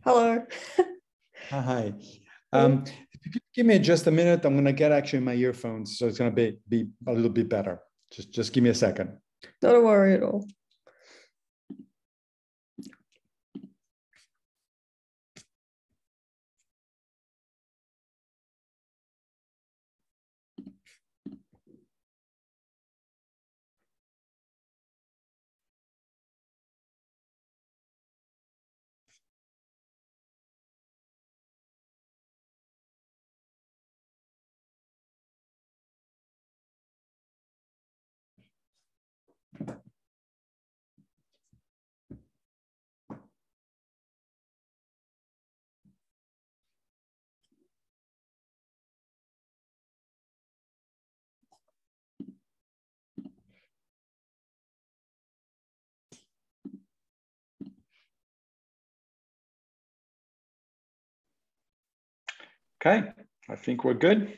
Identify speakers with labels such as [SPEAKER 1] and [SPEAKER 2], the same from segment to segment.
[SPEAKER 1] Hello.
[SPEAKER 2] Hi. If you could give me just a minute, I'm going to get actually my earphones, so it's going to be a little bit better. Just give me a second.
[SPEAKER 1] Not a worry at all.
[SPEAKER 2] Okay, I think we're good.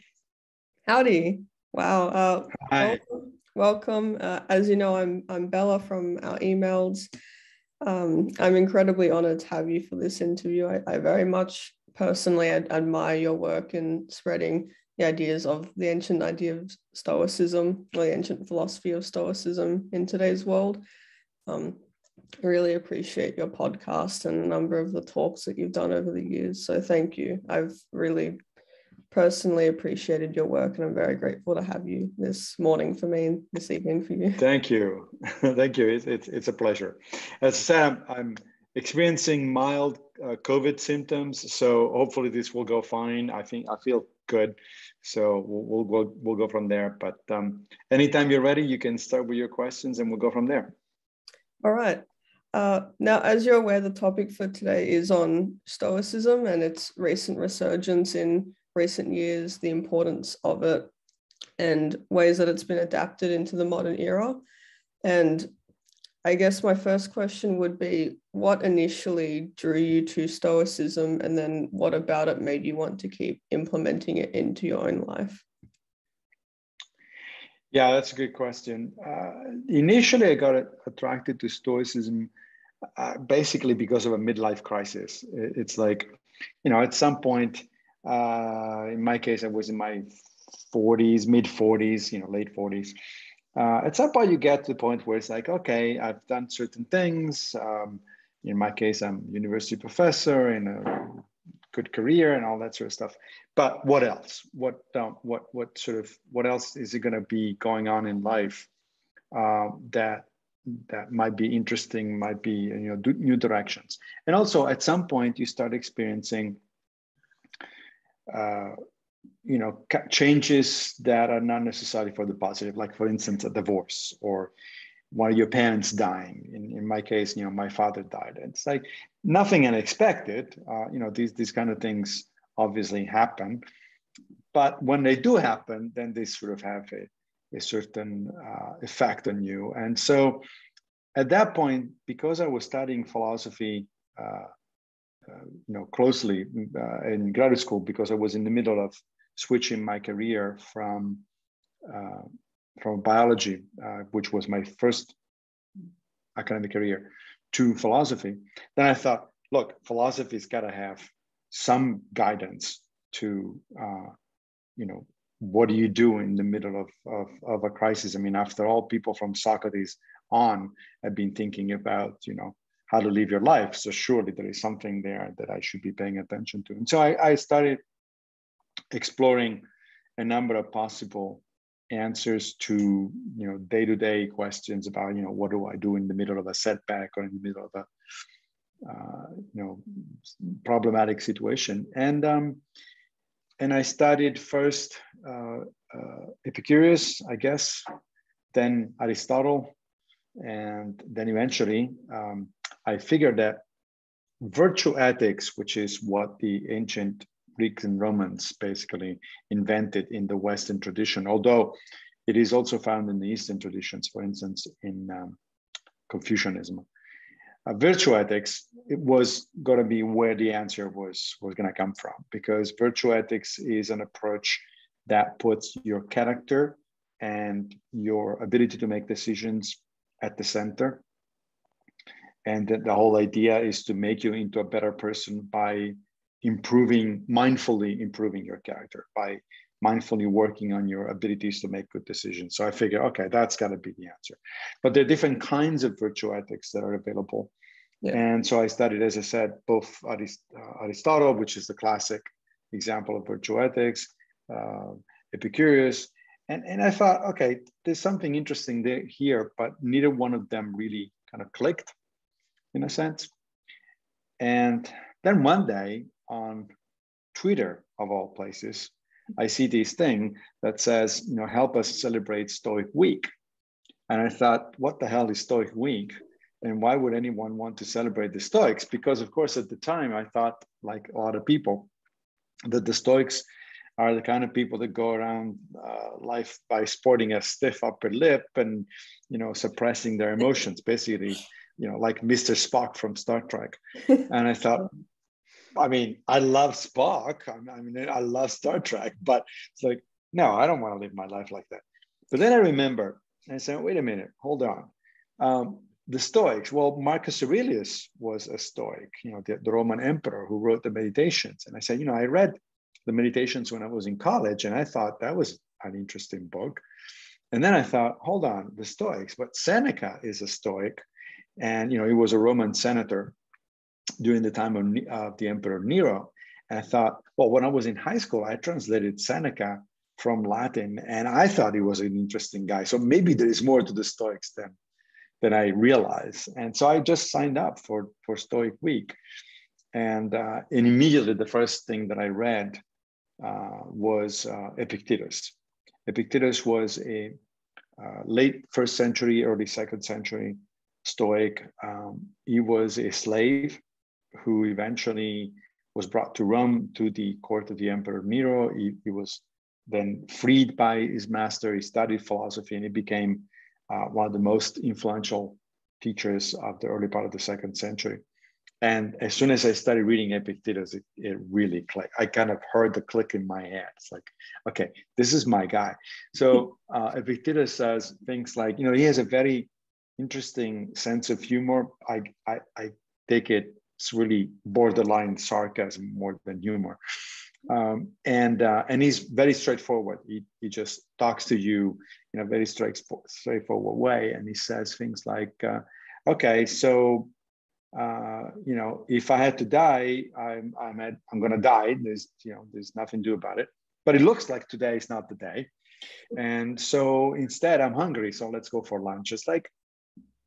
[SPEAKER 1] Howdy. Wow.
[SPEAKER 2] Hi.
[SPEAKER 1] Welcome. As you know, I'm Bella from our emails. I'm incredibly honored to have you for this interview. I very much personally admire your work in spreading the ideas of the ancient idea of Stoicism, or the ancient philosophy of Stoicism in today's world. I really appreciate your podcast and a number of the talks that you've done over the years. So thank you. I've really personally appreciated your work, and I'm very grateful to have you this morning for me and this evening for you.
[SPEAKER 2] Thank you. Thank you. It's a pleasure. As I said, I'm experiencing mild COVID symptoms, so hopefully this will go fine. I feel good, so we'll go from there. But anytime you're ready, you can start with your questions, and we'll go from there.
[SPEAKER 1] All right. Now, as you're aware, the topic for today is on Stoicism and its recent resurgence in recent years, the importance of it, and ways that it's been adapted into the modern era. And I guess my first question would be, what initially drew you to Stoicism, and then what about it made you want to keep implementing it into your own life?
[SPEAKER 2] Yeah, that's a good question. Initially, I got attracted to Stoicism basically because of a midlife crisis. It's like, at some point, in my case, I was in my 40s, mid 40s, late 40s. At some point, you get to the point where it's like, okay, I've done certain things. In my case, I'm a university professor in a good career and all that sort of stuff. But what else? What else is it going to be going on in life that might be interesting, might be new directions? And also, at some point, you start experiencing changes that are not necessarily for the positive, like for instance, a divorce or one of your parents dying. In my case, my father died. It's like nothing unexpected. These kind of things obviously happen, but when they do happen, then they sort of have a certain effect on you. And so at that point, because I was studying philosophy closely in graduate school, because I was in the middle of switching my career from biology, which was my first academic career, to philosophy, then I thought, look, philosophy's got to have some guidance to, what do you do in the middle of a crisis? I mean, after all, people from Socrates on have been thinking about, how to live your life. So surely there is something there that I should be paying attention to. And so I started exploring a number of possible answers to day-to-day questions about what do I do in the middle of a setback or in the middle of a problematic situation. And I studied first Epicurus, I guess, then Aristotle, and then eventually I figured that virtue ethics, which is what the ancient Greeks and Romans basically invented in the Western tradition, although it is also found in the Eastern traditions, for instance, in Confucianism. Virtue ethics, it was going to be where the answer was going to come from, because virtue ethics is an approach that puts your character and your ability to make decisions at the center. And the whole idea is to make you into a better person by mindfully improving your character, by mindfully working on your abilities to make good decisions. So I figure, okay, that's got to be the answer. But there are different kinds of virtue ethics that are available. Yeah. And so I studied, as I said, both Aristotle, which is the classic example of virtue ethics, Epicurus, and I thought, okay, there's something interesting there here, but neither one of them really kind of clicked, in a sense. And then one day on Twitter, of all places, I see this thing that says, help us celebrate Stoic Week. And I thought, what the hell is Stoic Week? And why would anyone want to celebrate the Stoics? Because, of course, at the time, I thought, like a lot of people, that the Stoics are the kind of people that go around life by sporting a stiff upper lip and, suppressing their emotions, basically, like Mr. Spock from Star Trek. And I thought, I love Spock. I love Star Trek, but it's like, no, I don't want to live my life like that. But then I remember, and I said, wait a minute, hold on. The Stoics, well, Marcus Aurelius was a Stoic, the Roman emperor who wrote the Meditations. And I said, I read the Meditations when I was in college, and I thought that was an interesting book. And then I thought, hold on, the Stoics, but Seneca is a Stoic, and he was a Roman senator during the time of the Emperor Nero. And I thought, well, when I was in high school, I translated Seneca from Latin, and I thought he was an interesting guy. So maybe there is more to the Stoics than I realized. And so I just signed up for Stoic Week. And immediately the first thing that I read was Epictetus. Epictetus was a late 1st century, early 2nd century Stoic. He was a slave who eventually was brought to Rome to the court of the Emperor Nero. He was then freed by his master. He studied philosophy, and he became one of the most influential teachers of the early part of the 2nd century. And as soon as I started reading Epictetus, it really clicked. I kind of heard the click in my head. It's like, okay, this is my guy. So Epictetus says things like, he has a very interesting sense of humor. I take it's really borderline sarcasm more than humor. And he's very straightforward. He just talks to you in a very straightforward way. And he says things like, okay, so, if I had to die, I'm going to die. There's nothing to do about it. But it looks like today is not the day. And so instead I'm hungry. So let's go for lunch. It's like,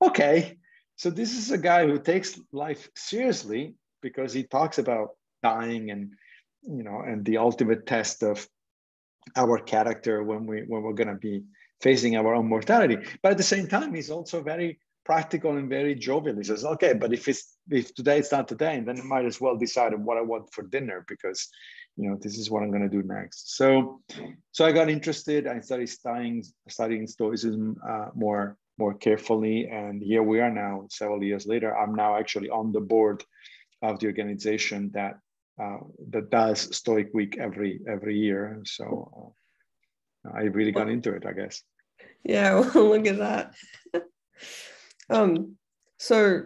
[SPEAKER 2] okay. So this is a guy who takes life seriously because he talks about dying and the ultimate test of our character when we're going to be facing our own mortality. But at the same time, he's also very practical and very jovial. He says, okay, but if today it's not today, then I might as well decide on what I want for dinner because, this is what I'm going to do next. So I got interested. I started studying Stoicism more carefully. And here we are now, several years later. I'm now actually on the board of the organization that does Stoic Week every year. So I really got into it, I guess.
[SPEAKER 1] Yeah, well, look at that. So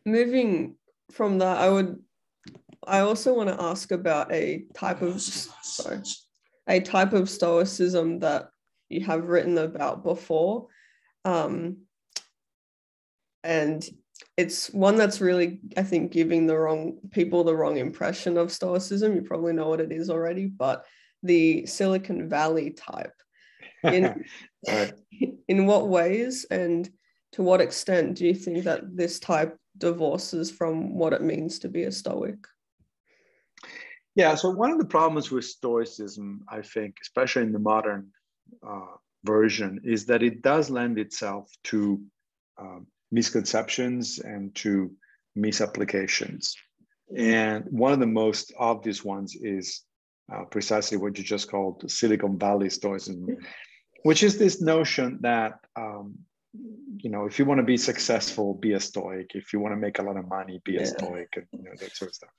[SPEAKER 1] moving from that, I also want to ask about a type of Stoicism that you have written about before. And it's one that's really, I think, giving the wrong impression of Stoicism. You probably know what it is already, but the Silicon Valley type. In what ways and to what extent do you think that this type divorces from what it means to be a Stoic?
[SPEAKER 2] Yeah, so one of the problems with Stoicism, I think, especially in the modern version, is that it does lend itself to misconceptions and to misapplications. And one of the most obvious ones is precisely what you just called Silicon Valley Stoicism, which is this notion that if you want to be successful, be a Stoic. If you want to make a lot of money, be a Stoic, and that sort of stuff.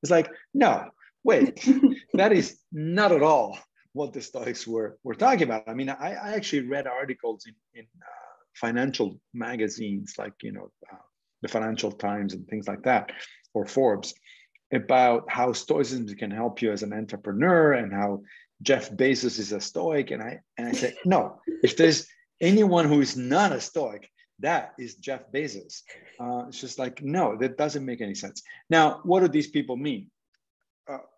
[SPEAKER 2] It's like, no, wait, that is not at all what the Stoics were talking about. I mean, I actually read articles in financial magazines like the the Financial Times and things like that, or Forbes, about how Stoicism can help you as an entrepreneur and how Jeff Bezos is a Stoic. And I said, no, if there's anyone who is not a Stoic, that is Jeff Bezos. It's just like, no, that doesn't make any sense. Now, what do these people mean?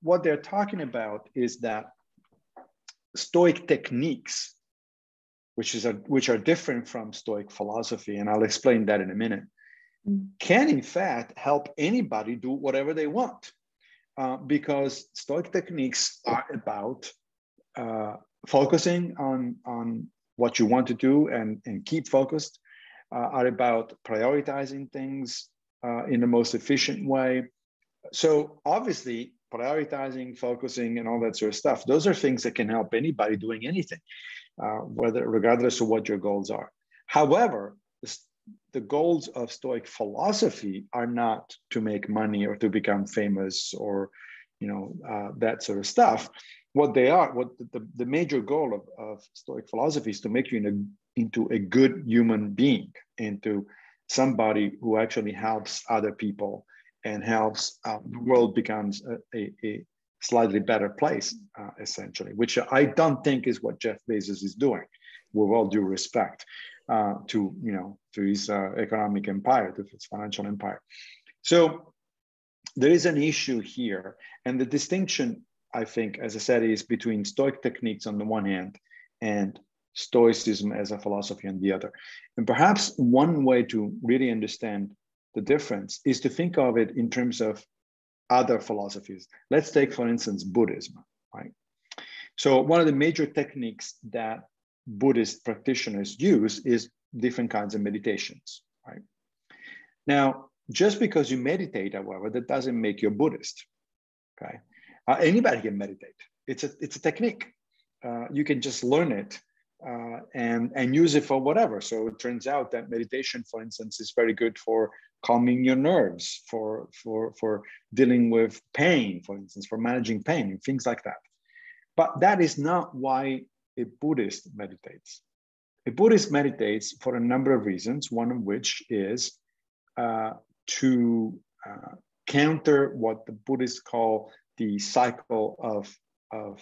[SPEAKER 2] What they're talking about is that Stoic techniques, which are different from Stoic philosophy, and I'll explain that in a minute, can in fact help anybody do whatever they want, because Stoic techniques are about focusing on what you want to do and keep focused, are about prioritizing things in the most efficient way. So obviously, prioritizing, focusing, and all that sort of stuff, those are things that can help anybody doing anything, regardless of what your goals are. However, the goals of Stoic philosophy are not to make money or to become famous or, that sort of stuff. What they are, the major goal of Stoic philosophy is to make you into a good human being, into somebody who actually helps other people and helps the world becomes a slightly better place, essentially, which I don't think is what Jeff Bezos is doing, with all due respect to his economic empire, to his financial empire. So there is an issue here, and the distinction, I think, as I said, is between Stoic techniques on the one hand and Stoicism as a philosophy on the other. And perhaps one way to really understand the difference is to think of it in terms of other philosophies. Let's take, for instance, Buddhism, right? So one of the major techniques that Buddhist practitioners use is different kinds of meditations, right? Now, just because you meditate, however, that doesn't make you a Buddhist, okay? Anybody can meditate. It's a technique. You can just learn it and use it for whatever. So it turns out that meditation, for instance, is very good for calming your nerves, for dealing with pain, for instance, for managing pain and things like that. But that is not why a Buddhist meditates. A Buddhist meditates for a number of reasons, one of which is to counter what the Buddhists call the cycle of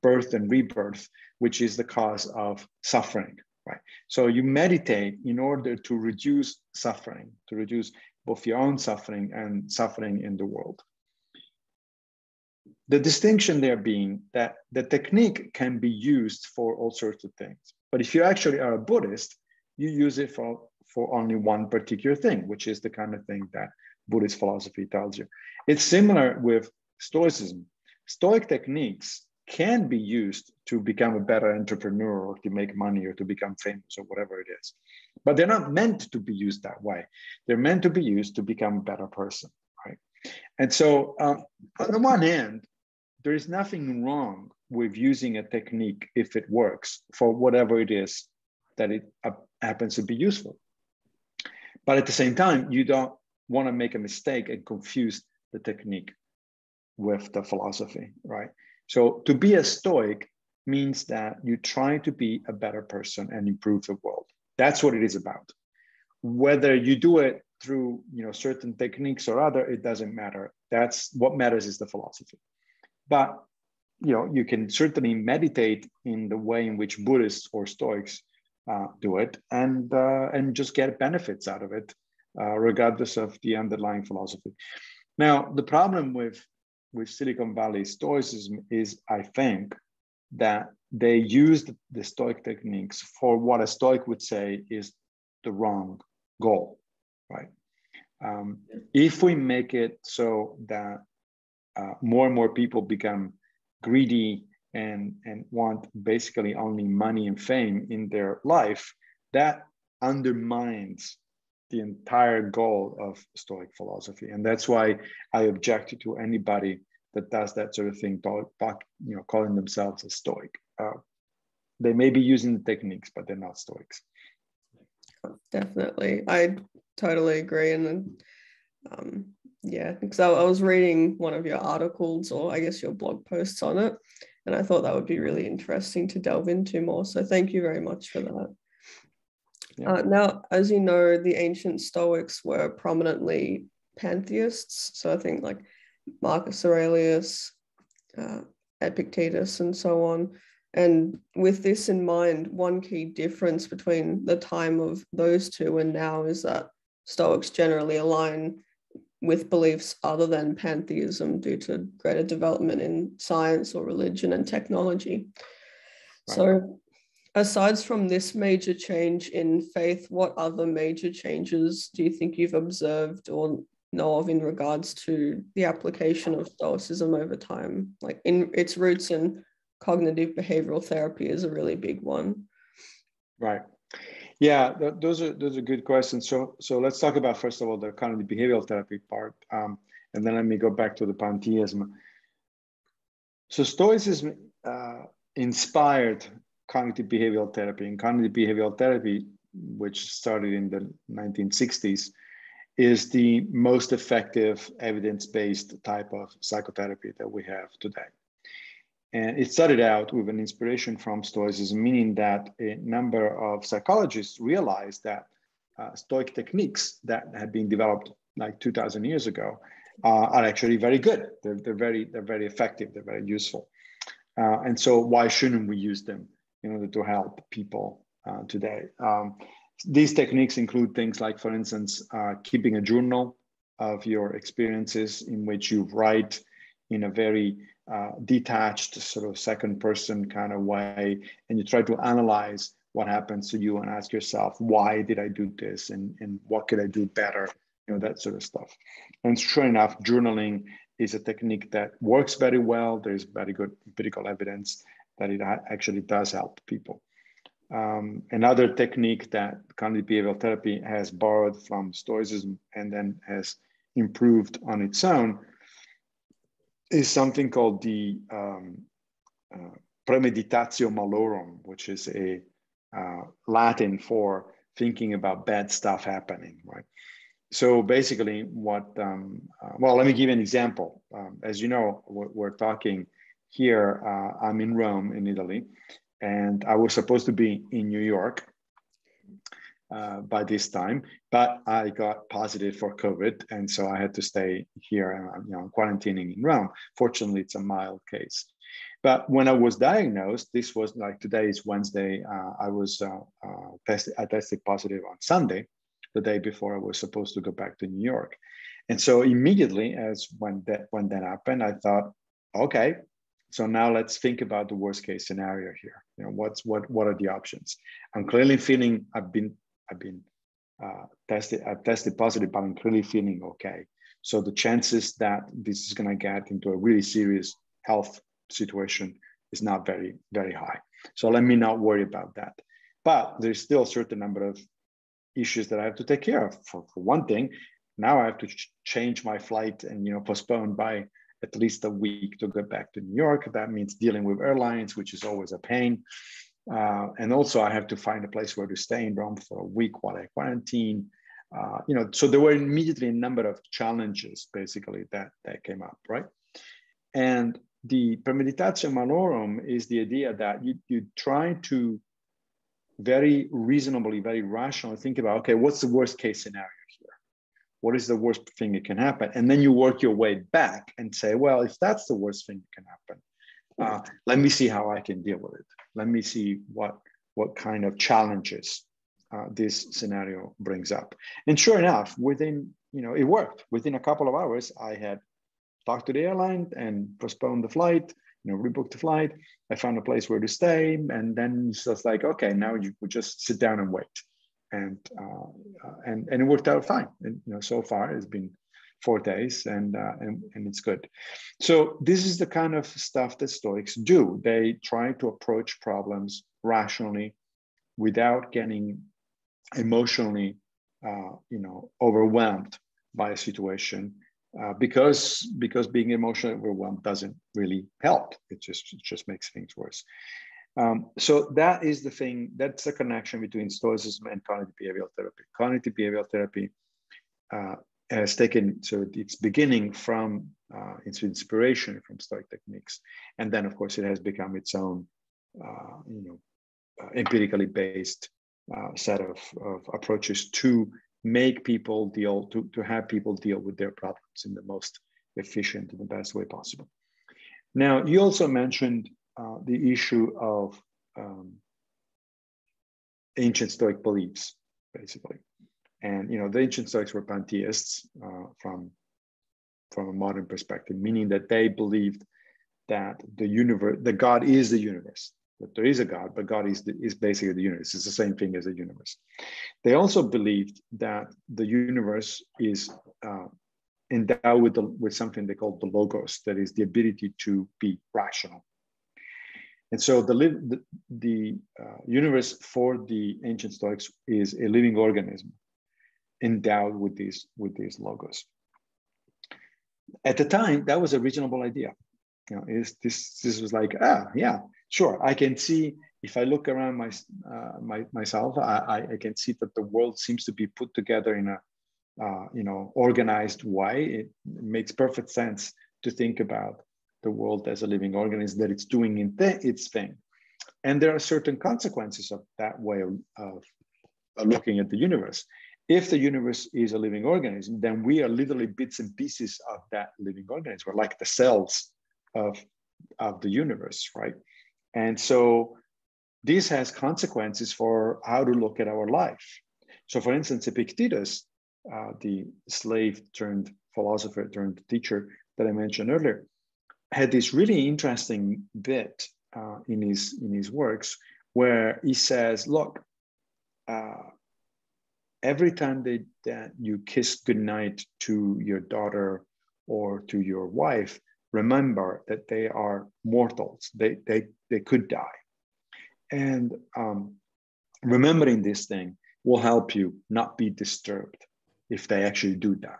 [SPEAKER 2] birth and rebirth, which is the cause of suffering, right? So you meditate in order to reduce suffering, to reduce both your own suffering and suffering in the world. The distinction there being that the technique can be used for all sorts of things. But if you actually are a Buddhist, you use it for only one particular thing, which is the kind of thing that Buddhist philosophy tells you. It's similar with Stoicism. Stoic techniques can be used to become a better entrepreneur or to make money or to become famous or whatever it is. But they're not meant to be used that way. They're meant to be used to become a better person, right? And so on the one hand, there is nothing wrong with using a technique if it works for whatever it is that it happens to be useful. But at the same time, you don't want to make a mistake and confuse the technique with the philosophy, right? So to be a Stoic means that you try to be a better person and improve the world. That's what it is about. Whether you do it through certain techniques or other, it doesn't matter. That's what matters is the philosophy. But you can certainly meditate in the way in which Buddhists or Stoics do it, and just get benefits out of it, regardless of the underlying philosophy. Now, the problem with Silicon Valley Stoicism is, I think, that they use the Stoic techniques for what a Stoic would say is the wrong goal, right? If we make it so that more and more people become greedy and want basically only money and fame in their life, that undermines the entire goal of Stoic philosophy. And that's why I object to anybody that does that sort of thing, calling themselves a Stoic. They may be using the techniques, but they're not Stoics.
[SPEAKER 1] Definitely. I totally agree. And yeah, because I was reading one of your articles, or I guess your blog posts on it, and I thought that would be really interesting to delve into more. So thank you very much for that.
[SPEAKER 2] Yeah.
[SPEAKER 1] Now, as you know, the ancient Stoics were prominently pantheists. So I think like Marcus Aurelius, Epictetus, and so on. And with this in mind, one key difference between the time of those two and now is that Stoics generally align with beliefs other than pantheism due to greater development in science or religion and technology.
[SPEAKER 2] Right.
[SPEAKER 1] So aside from this major change in faith, what other major changes do you think you've observed or know of in regards to the application of Stoicism over time? Like in its roots in cognitive behavioral therapy is a really big one.
[SPEAKER 2] Right. Yeah, those are good questions. So let's talk about, first of all, the cognitive behavioral therapy part, and then let me go back to the pantheism. So Stoicism inspired cognitive behavioral therapy, and cognitive behavioral therapy, which started in the 1960s, is the most effective evidence-based type of psychotherapy that we have today. And it started out with an inspiration from Stoicism, meaning that a number of psychologists realized that Stoic techniques that had been developed like 2,000 years ago are actually very good. They're very effective. They're very useful. And so why shouldn't we use them in order to help people today? These techniques include things like, for instance, keeping a journal of your experiences in which you write in a very detached sort of second person kind of way, and you try to analyze what happens to you and ask yourself, why did I do this, and what could I do better, that sort of stuff. And sure enough, journaling is a technique that works very well. There's very good empirical evidence that it actually does help people. Another technique that cognitive behavioral therapy has borrowed from Stoicism and then has improved on its own is something called the premeditatio malorum, which is a Latin for thinking about bad stuff happening, right? So basically what, well, let me give you an example. As you know, we're talking here, I'm in Rome, in Italy, and I was supposed to be in New York by this time, but I got positive for COVID, and so I had to stay here, quarantining in Rome. Fortunately, it's a mild case. But when I was diagnosed, this was like, today is Wednesday. I tested positive on Sunday, the day before I was supposed to go back to New York. And so immediately, as when that happened, I thought, okay, so now let's think about the worst case scenario here. What are the options? I'm clearly feeling, I've tested positive, but I'm clearly feeling okay. So the chances that this is going to get into a really serious health situation is not very, very high. So let me not worry about that. But there's still a certain number of issues that I have to take care of. For one thing, now I have to change my flight and postpone by at least a week to get back to New York. That means dealing with airlines, which is always a pain. And also I have to find a place where to stay in Rome for a week while I quarantine. So there were immediately a number of challenges basically that came up, right? And the premeditatio malorum is the idea that you try to very reasonably, very rationally think about, okay, what's the worst case scenario here? What is the worst thing that can happen? And then you work your way back and say, well, if that's the worst thing that can happen, let me see how I can deal with it. Let me see what kind of challenges this scenario brings up. And sure enough, within, it worked. Within a couple of hours, I had talked to the airline and postponed the flight, rebooked the flight. I found a place where to stay. And then it's just like, okay, now you would just sit down and wait. And it worked out fine. And, so far it's been 4 days and it's good. So this is the kind of stuff that Stoics do. They try to approach problems rationally without getting emotionally, overwhelmed by a situation. Because being emotionally overwhelmed doesn't really help. It just makes things worse. So that is the thing. That's the connection between Stoicism and cognitive behavioral therapy. Cognitive behavioral therapy has taken its beginning from its inspiration from Stoic techniques, and then of course it has become its own, empirically based set of approaches to make people deal, to have people deal with their problems in the most efficient and the best way possible. Now, you also mentioned the issue of ancient Stoic beliefs, basically. And the ancient Stoics were pantheists from a modern perspective, meaning that they believed that the universe, that God is the universe, that there is a God, but God is basically the universe. It's the same thing as the universe. They also believed that the universe is endowed with something they call the logos, that is the ability to be rational. And so the universe for the ancient Stoics is a living organism endowed with these logos. At the time, that was a reasonable idea. This was like, yeah, sure. I can see, if I look around myself, I can see that the world seems to be put together in a organized way. It makes perfect sense to think about the world as a living organism, that it's doing its thing. And there are certain consequences of that way of looking at the universe. If the universe is a living organism, then we are literally bits and pieces of that living organism. We're like the cells of the universe, right? And so this has consequences for how to look at our life. So for instance, Epictetus, the slave turned philosopher turned teacher that I mentioned earlier, had this really interesting bit in his works where he says, look, every time that you kiss goodnight to your daughter or to your wife, remember that they are mortals. They could die. And remembering this thing will help you not be disturbed if they actually do die.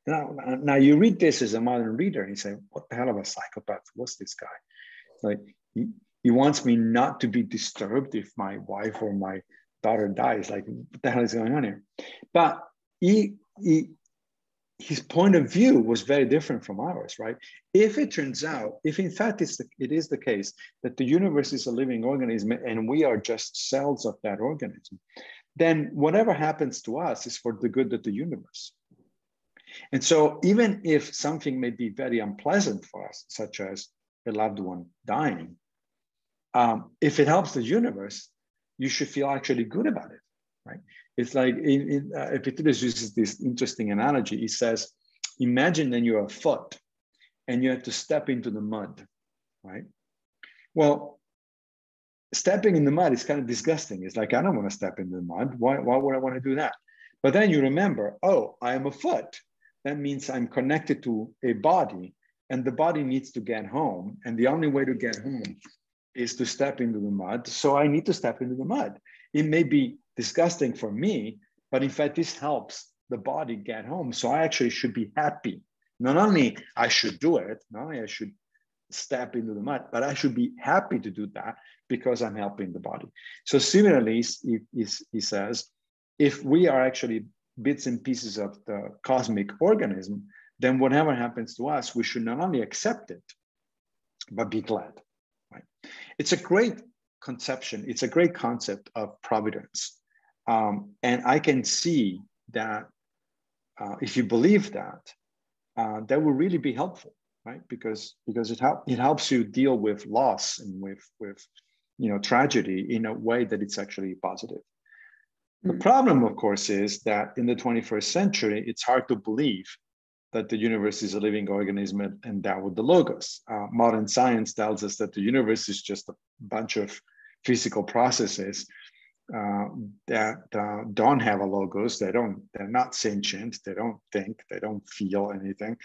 [SPEAKER 2] Now you read this as a modern reader and you say, what the hell of a psychopath was this guy? Like he wants me not to be disturbed if my wife or my daughter dies. Like, what the hell is going on here? But his point of view was very different from ours, right? If it turns out, if in fact it is the case that the universe is a living organism and we are just cells of that organism, then whatever happens to us is for the good of the universe. And so even if something may be very unpleasant for us, such as a loved one dying, if it helps the universe, you should feel actually good about it, right? It's like Epictetus uses this interesting analogy. He says, imagine that you're a foot and you have to step into the mud, right? Well, stepping in the mud is kind of disgusting. It's like, I don't want to step in the mud. Why would I want to do that? But then you remember, oh, I am a foot. That means I'm connected to a body and the body needs to get home. And the only way to get home is to step into the mud. So I need to step into the mud. It may be disgusting for me, but in fact, this helps the body get home. So I actually should be happy. Not only I should do it, not only I should step into the mud, but I should be happy to do that because I'm helping the body. So similarly, he says, if we are actually bits and pieces of the cosmic organism, then whatever happens to us, we should not only accept it, but be glad. Right? It's a great conception. It's a great concept of providence. And I can see that if you believe that, that will really be helpful, right? Because it helps you deal with loss and with tragedy in a way that it's actually positive. The problem, of course, is that in the 21st century, it's hard to believe that the universe is a living organism endowed with the logos. Modern science tells us that the universe is just a bunch of physical processes that don't have a logos. They're not sentient. They don't think. They don't feel anything.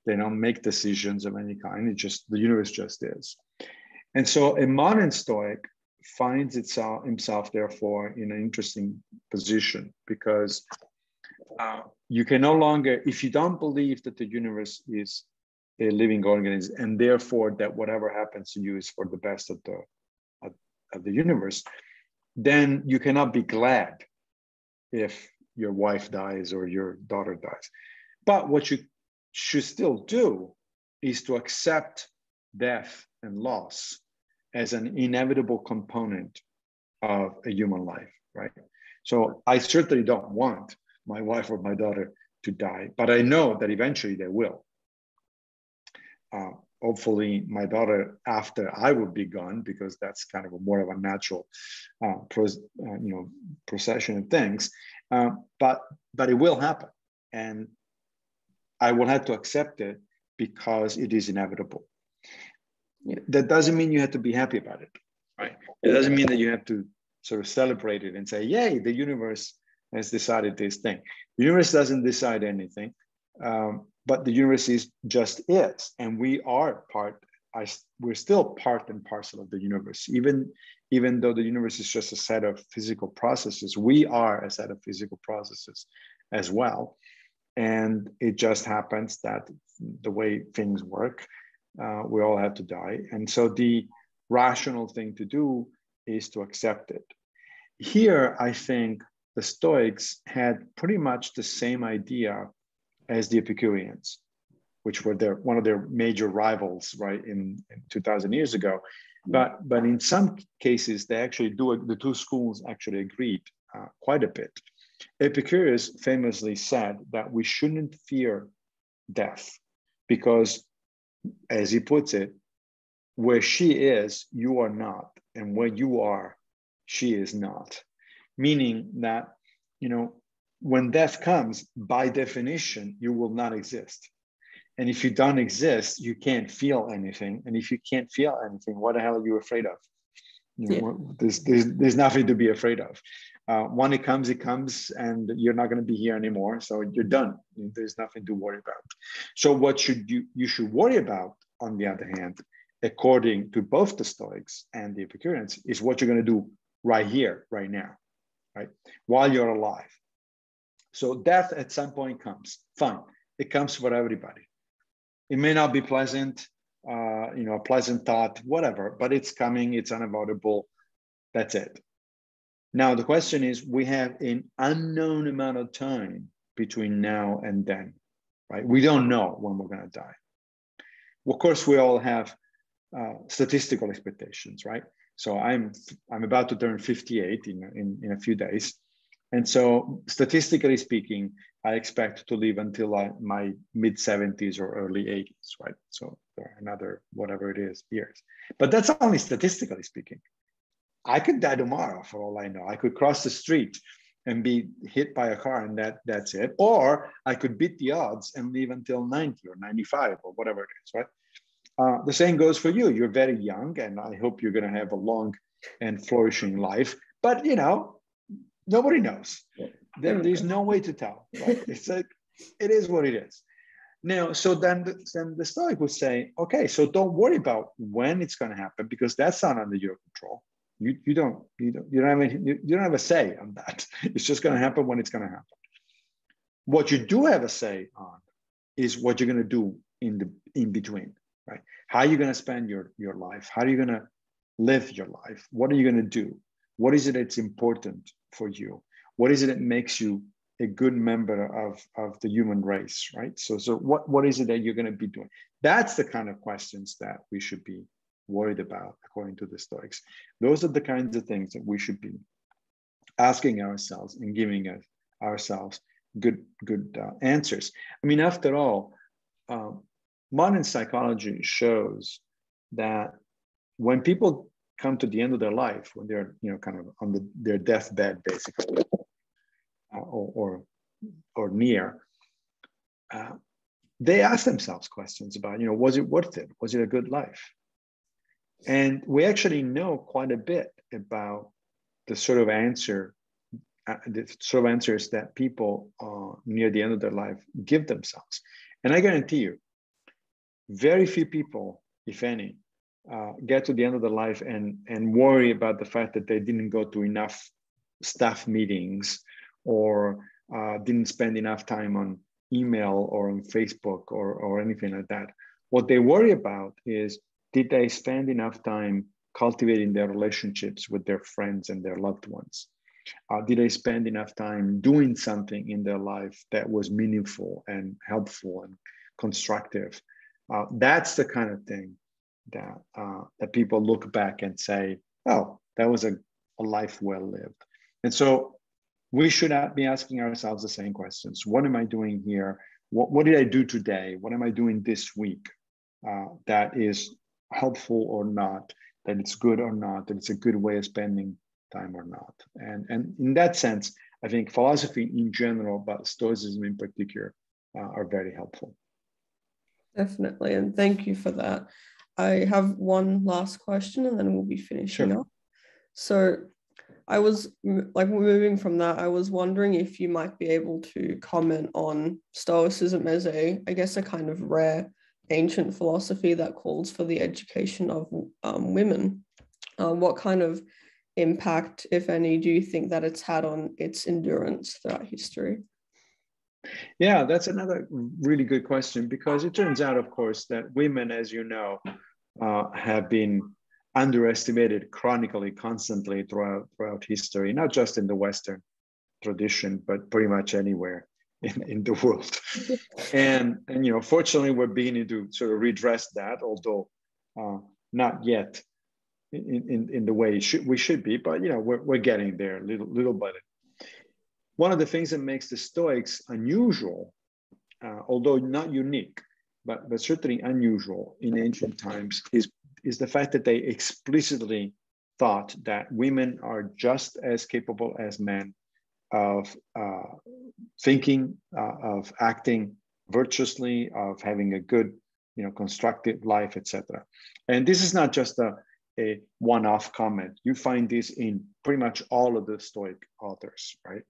[SPEAKER 2] They don't make decisions of any kind. The universe just is. And so a modern Stoic finds himself, therefore, in an interesting position because you can no longer, if you don't believe that the universe is a living organism and therefore that whatever happens to you is for the best of the universe, then you cannot be glad if your wife dies or your daughter dies. But what you should still do is to accept death and loss as an inevitable component of a human life, right? So I certainly don't want my wife or my daughter to die, but I know that eventually they will. Hopefully my daughter after I will be gone, because that's kind of more of a natural procession of things. But it will happen, and I will have to accept it because it is inevitable. That doesn't mean you have to be happy about it, right? It doesn't mean that you have to sort of celebrate it and say, yay, the universe has decided this thing. The universe doesn't decide anything. But the universe just is, and we are we're still part and parcel of the universe. Even though the universe is just a set of physical processes, we are a set of physical processes as well. And it just happens that the way things work, we all have to die. And so the rational thing to do is to accept it. Here, I think the Stoics had pretty much the same idea as the Epicureans, which were one of their major rivals, right, in 2,000 years ago. But in some cases, they actually the two schools actually agreed quite a bit. Epicurus famously said that we shouldn't fear death because, as he puts it, where she is, you are not, and where you are, she is not. Meaning that, when death comes, by definition, you will not exist. And if you don't exist, you can't feel anything. And if you can't feel anything, what the hell are you afraid of? There's nothing to be afraid of. When it comes, and you're not going to be here anymore. So you're done. There's nothing to worry about. So what you should worry about, on the other hand, according to both the Stoics and the Epicureans, is what you're going to do right here, right now, right? While you're alive. So death at some point comes. Fine. It comes for everybody. It may not be pleasant, a pleasant thought, whatever, but it's coming, it's unavoidable. That's it. Now, the question is, we have an unknown amount of time between now and then, right? We don't know when we're going to die. Of course, we all have statistical expectations, right? So I'm about to turn 58 in a few days. And so statistically speaking, I expect to live until my mid 70s or early 80s, right? So another, whatever it is, years. But that's only statistically speaking. I could die tomorrow for all I know. I could cross the street and be hit by a car and that's it. Or I could beat the odds and live until 90 or 95 or whatever it is, right? The same goes for you. You're very young and I hope you're going to have a long and flourishing life. But, nobody knows. There's no way to tell. Right? It's like, it is what it is. Now, so then the Stoic would say, okay, so don't worry about when it's going to happen because that's not under your control. You don't have a say on that. It's just going to happen when it's going to happen. What you do have a say on is what you're going to do in between, right? How are you going to spend your life? How are you going to live your life? What are you going to do? What is it that's important for you? What is it that makes you a good member of the human race, right? So what is it that you're going to be doing? That's the kind of questions that we should be worried about, according to the Stoics. Those are the kinds of things that we should be asking ourselves and giving ourselves good answers. I mean, after all, modern psychology shows that when people come to the end of their life, when they're kind of on their deathbed, basically, or near, they ask themselves questions about, was it worth it? Was it a good life? And we actually know quite a bit about the sort of answers that people near the end of their life give themselves. And I guarantee you, very few people, if any, get to the end of their life and worry about the fact that they didn't go to enough staff meetings or didn't spend enough time on email or on Facebook or anything like that. What they worry about is, did they spend enough time cultivating their relationships with their friends and their loved ones? Did they spend enough time doing something in their life that was meaningful and helpful and constructive? That's the kind of thing that people look back and say, oh, that was a life well lived. And so we should be asking ourselves the same questions. What am I doing here? What did I do today? What am I doing this week that is helpful or not, that it's good or not, that it's a good way of spending time or not? And in that sense, I think philosophy in general, but Stoicism in particular, are very helpful.
[SPEAKER 1] Definitely, and thank you for that. I have one last question and then we'll be finishing up. So I was like, moving from that, I was wondering if you might be able to comment on Stoicism as I guess, a kind of rare ancient philosophy that calls for the education of women. What kind of impact, if any, do you think that it's had on its endurance throughout history?
[SPEAKER 2] Yeah, that's another really good question, because it turns out, of course, that women, as you know, have been underestimated chronically, constantly throughout history, not just in the Western tradition, but pretty much anywhere in the world. and fortunately, we're beginning to sort of redress that, although not yet in the way we should be, but we're getting there little by little. One of the things that makes the Stoics unusual, although not unique, but certainly unusual in ancient times, is the fact that they explicitly thought that women are just as capable as men of thinking, of acting virtuously, of having a good, constructive life, etc. And this is not just a one-off comment. You find this in pretty much all of the Stoic authors, right?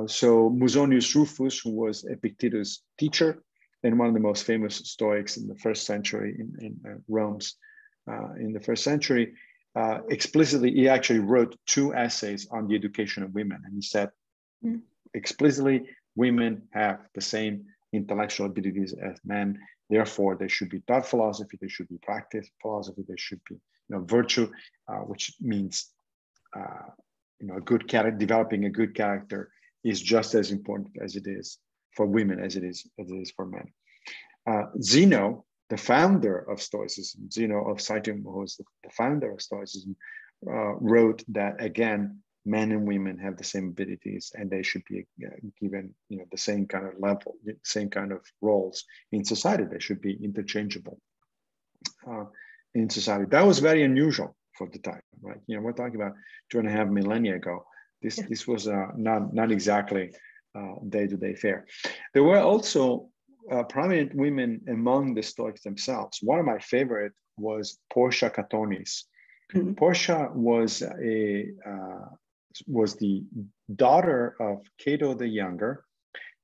[SPEAKER 2] So Musonius Rufus, who was Epictetus' teacher and one of the most famous Stoics in the first century in Rome's in the first century, explicitly, he actually wrote 2 essays on the education of women. And he said explicitly, women have the same intellectual abilities as men. Therefore, they should be taught philosophy, they should be practiced philosophy, they should be virtue, which means a good character, developing a good character is just as important as it is for women as it is for men. Zeno, the founder of Stoicism, Zeno of Citium, who was the founder of Stoicism, wrote that, again, men and women have the same abilities and they should be given the same kind of level, same kind of roles in society. They should be interchangeable in society. That was very unusual for the time, right? We're talking about 2.5 millennia ago. This was not exactly day-to-day fare. There were also prominent women among the Stoics themselves. One of my favorite was Portia Catonis. Mm-hmm. Portia was the daughter of Cato the Younger,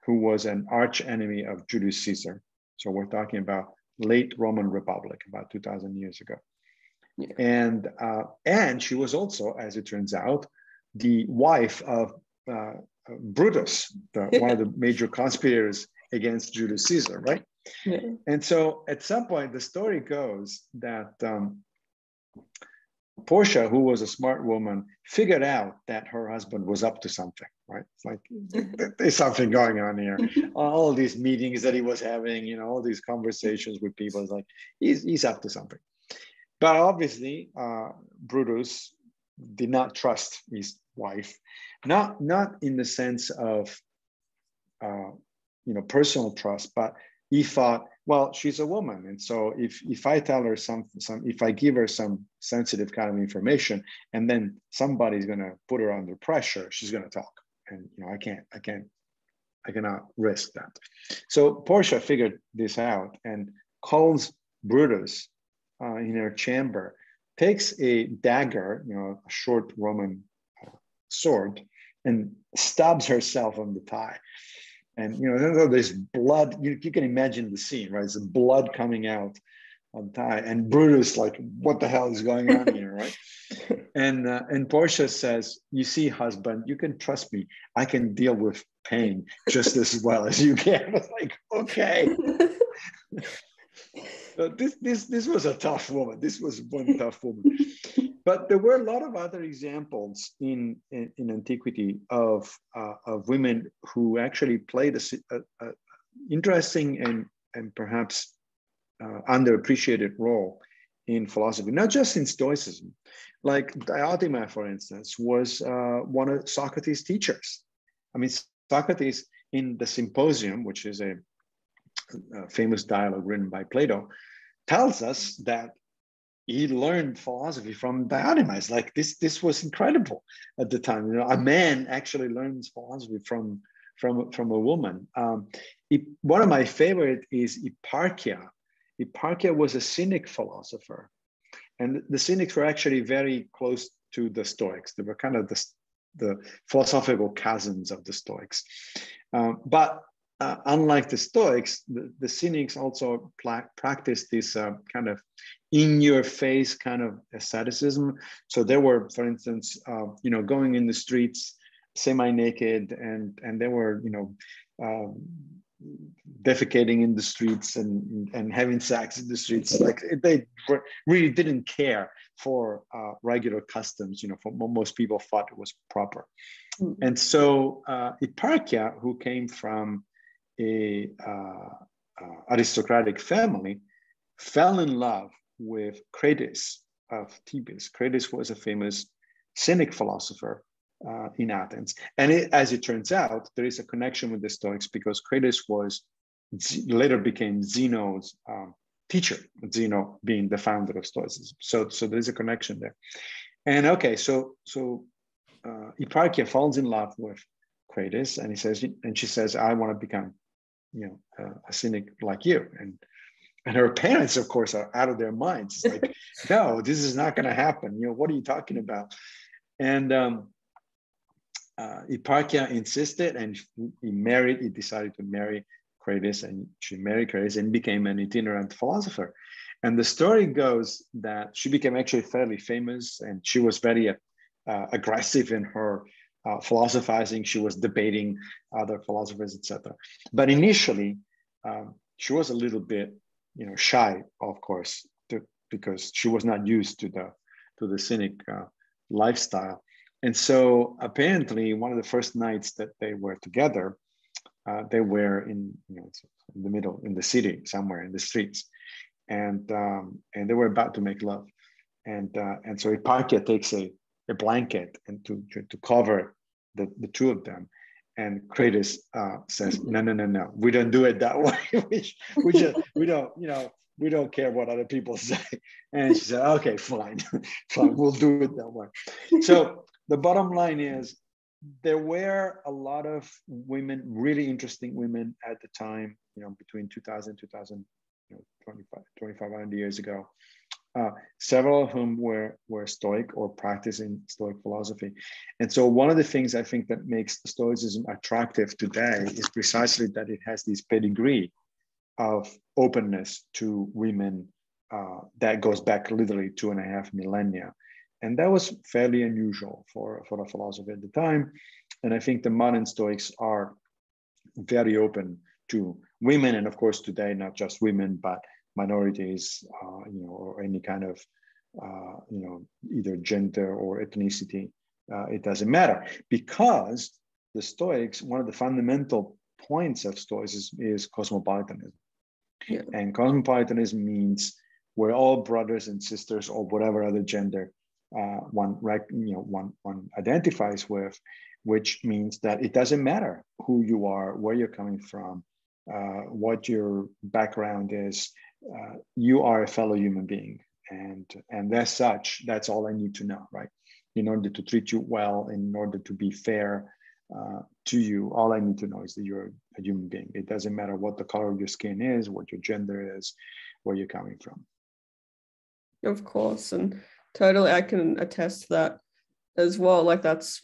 [SPEAKER 2] who was an arch enemy of Julius Caesar. So we're talking about late Roman Republic, about 2,000 years ago. Yeah. And she was also, as it turns out, the wife of Brutus, one of the major conspirators against Julius Caesar, right? Yeah. And so at some point, the story goes that Portia, who was a smart woman, figured out that her husband was up to something, right? It's like, there's something going on here. All these meetings that he was having, all these conversations with people, it's like, he's up to something. But obviously, Brutus did not trust his wife, not in the sense of personal trust, but he thought, well, she's a woman, and so if I tell her if I give her some sensitive kind of information, and then somebody's going to put her under pressure, she's going to talk, and I cannot risk that. So Portia figured this out and calls Brutus in her chamber, takes a dagger, a short Roman sword, and stabs herself on the thigh. And there's blood. You can imagine the scene, right? There's blood coming out on the thigh, and Brutus like, what the hell is going on here, right? And Portia says, "You see, husband, you can trust me. I can deal with pain just as well as you can." It's like, okay. So this was a tough woman. This was one tough woman. But there were a lot of other examples in antiquity of women who actually played a interesting and perhaps underappreciated role in philosophy, not just in Stoicism. Like Diotima, for instance, was one of Socrates' teachers. I mean, Socrates in the Symposium, which is a famous dialogue written by Plato, tells us that he learned philosophy from Diogenes. Like this was incredible at the time. You know, a man actually learns philosophy from a woman. One of my favorite is Hipparchia. Hipparchia was a Cynic philosopher, and the Cynics were actually very close to the Stoics. They were kind of the philosophical cousins of the Stoics. But unlike the Stoics, the Cynics also practiced this kind of in-your-face kind of asceticism. So they were, for instance, going in the streets semi-naked, and they were, defecating in the streets and having sex in the streets. Like they really didn't care for regular customs. For most people thought it was proper. Mm-hmm. And so Hipparchia, who came from a aristocratic family, fell in love with Crates of Thebes. Crates was a famous Cynic philosopher in Athens. And as it turns out, there is a connection with the Stoics, because Crates later became Zeno's teacher, Zeno being the founder of Stoicism. So there's a connection there. And okay, so Hipparchia falls in love with Crates, and she says, I want to become, a Cynic like you. And her parents, of course, are out of their minds. It's like, no, this is not going to happen. What are you talking about? And Hipparchia insisted, and he decided to marry Crates, and she married Crates and became an itinerant philosopher. And the story goes that she became actually fairly famous, and she was very aggressive in her philosophizing. She was debating other philosophers, etc. But initially, she was a little bit, shy, of course, because she was not used to the Cynic lifestyle. And so apparently, one of the first nights that they were together, they were in the middle, in the city, somewhere in the streets, and they were about to make love, and so Hipparchia takes a blanket and to cover the two of them, and Crates says, no, we don't do it that way. we don't care what other people say. And she said, okay, fine, we'll do it that way. So the bottom line is, there were a lot of women, really interesting women at the time, between 2000, 2,500 years ago, several of whom were Stoic or practicing Stoic philosophy. And so one of the things I think that makes Stoicism attractive today is precisely that it has this pedigree of openness to women that goes back literally 2.5 millennia. And that was fairly unusual for a philosophy at the time. And I think the modern Stoics are very open to women. And of course, today, not just women, but minorities, or any kind of, either gender or ethnicity. It doesn't matter, because the Stoics, one of the fundamental points of Stoicism is cosmopolitanism. Yeah. And cosmopolitanism means we're all brothers and sisters, or whatever other gender one identifies with, which means that it doesn't matter who you are, where you're coming from, what your background is. You are a fellow human being, and as such, that's all I need to know, right? In order to treat you well, in order to be fair to you, all I need to know is that you're a human being. It doesn't matter what the color of your skin is, what your gender is, where you're coming from.
[SPEAKER 1] Of course, and totally, I can attest to that as well. Like, that's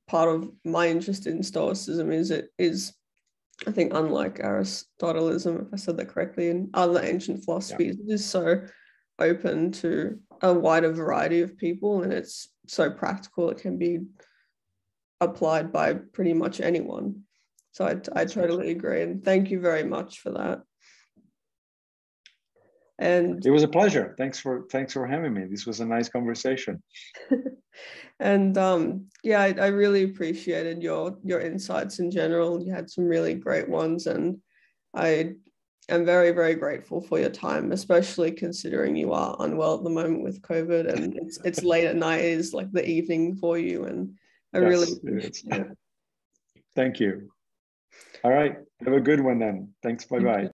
[SPEAKER 1] part of my interest in Stoicism. I think, unlike Aristotelism, if I said that correctly, and other ancient philosophies, it is so open to a wider variety of people, and it's so practical. It can be applied by pretty much anyone. So I totally agree, and thank you very much for that. And
[SPEAKER 2] it was a pleasure. Thanks for having me. This was a nice conversation.
[SPEAKER 1] And I really appreciated your insights in general. You had some really great ones, and I am very, very grateful for your time, especially considering you are unwell at the moment with COVID, and it's late at night, is like the evening for you, and I really appreciate it.
[SPEAKER 2] Thank you. All right. Have a good one then. Thanks. Bye-bye.